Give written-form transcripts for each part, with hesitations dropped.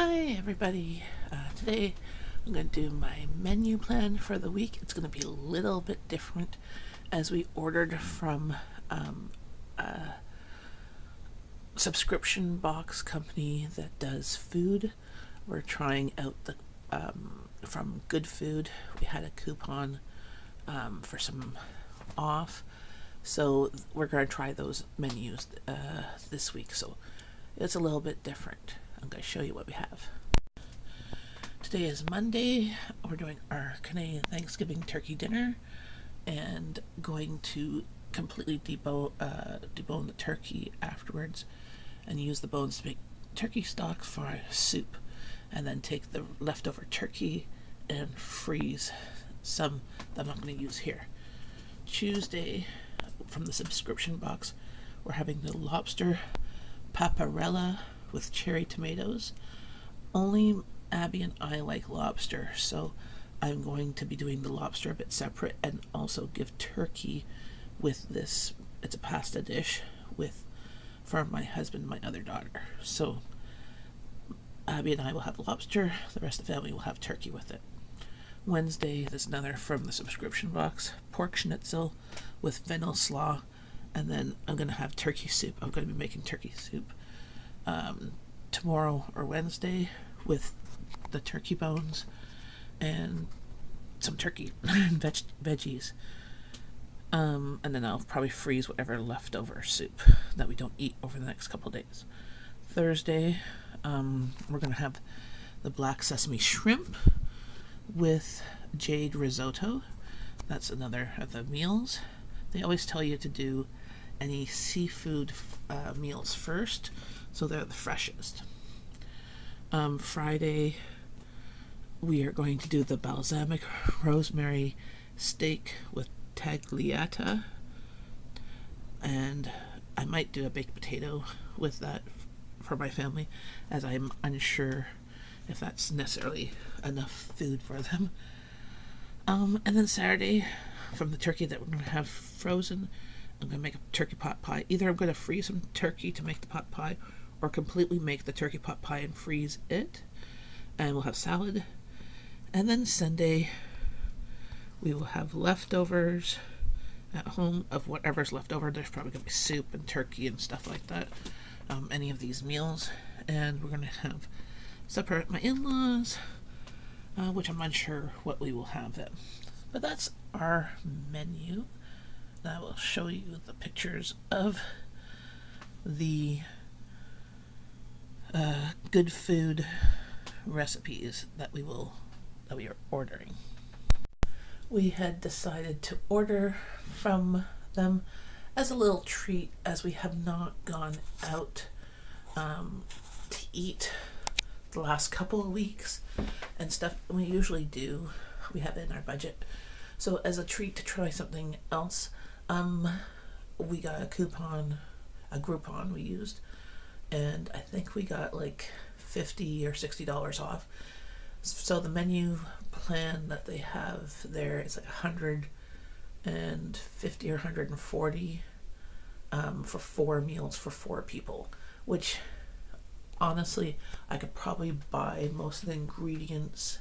Hi everybody, today I'm going to do my menu plan for the week. It's going to be a little bit different as we ordered from a subscription box company that does food. We're trying out the from Goodfood. We had a coupon for some off, so we're going to try those menus this week, so it's a little bit different. I'm going to show you what we have. Today is Monday. We're doing our Canadian Thanksgiving turkey dinner and going to completely debone the turkey afterwards and use the bones to make turkey stock for soup, and then take the leftover turkey and freeze some that I'm not going to use here. Tuesday, from the subscription box, we're having the lobster paparella with cherry tomatoes. Only Abby and I like lobster, so I'm going to be doing the lobster a bit separate and also give turkey with this. It's a pasta dish for my husband and my other daughter. So Abby and I will have lobster, the rest of the family will have turkey with it. Wednesday, there's another from the subscription box, pork schnitzel with fennel slaw, and then I'm going to have turkey soup. I'm going to be making turkey soup tomorrow or Wednesday with the turkey bones and some turkey and veggies. And then I'll probably freeze whatever leftover soup that we don't eat over the next couple of days. Thursday, we're going to have the black sesame shrimp with jade risotto. That's another of the meals. They always tell you to do any seafood meals first, so they're the freshest. Friday, we are going to do the balsamic rosemary steak with tagliata, and I might do a baked potato with that for my family, as I'm unsure if that's necessarily enough food for them. And then Saturday, from the turkey that we're going to have frozen, I'm going to make a turkey pot pie. Either I'm going to freeze some turkey to make the pot pie, or completely make the turkey pot pie and freeze it, and we'll have salad. And then Sunday, we will have leftovers at home of whatever's left over. There's probably going to be soup and turkey and stuff like that, any of these meals. And we're going to have supper at my in-laws, which I'm unsure what we will have then. But that's our menu. I will show you the pictures of the Goodfood recipes that we are ordering. We had decided to order from them as a little treat, as we have not gone out to eat the last couple of weeks and stuff. We usually do. We have it in our budget. So as a treat to try something else, we got a Groupon we used, and I think we got like $50 or $60 off. So the menu plan that they have there is like $150 or $140 for 4 meals for 4 people, which honestly I could probably buy most of the ingredients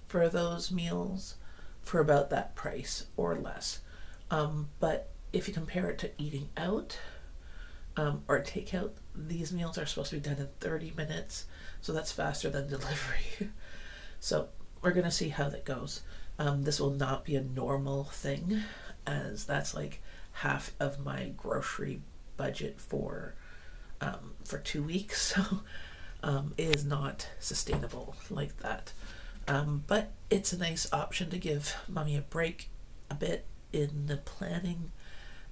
for those meals for about that price or less. But if you compare it to eating out or takeout, these meals are supposed to be done in 30 minutes, so that's faster than delivery. So we're going to see how that goes. This will not be a normal thing, as that's like half of my grocery budget for 2 weeks, so it is not sustainable like that. But it's a nice option to give mommy a break a bit in the planning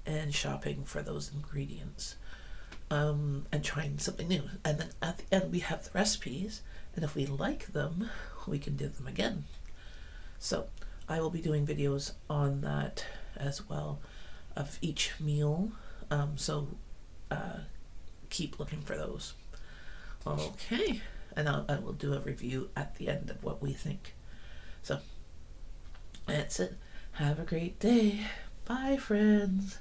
and shopping for those ingredients, and trying something new. And then at the end we have the recipes, and if we like them, we can do them again. So I will be doing videos on that as well, of each meal, so keep looking for those. Okay, and I will do a review at the end of what we think. So that's it. Have a great day. Bye, friends.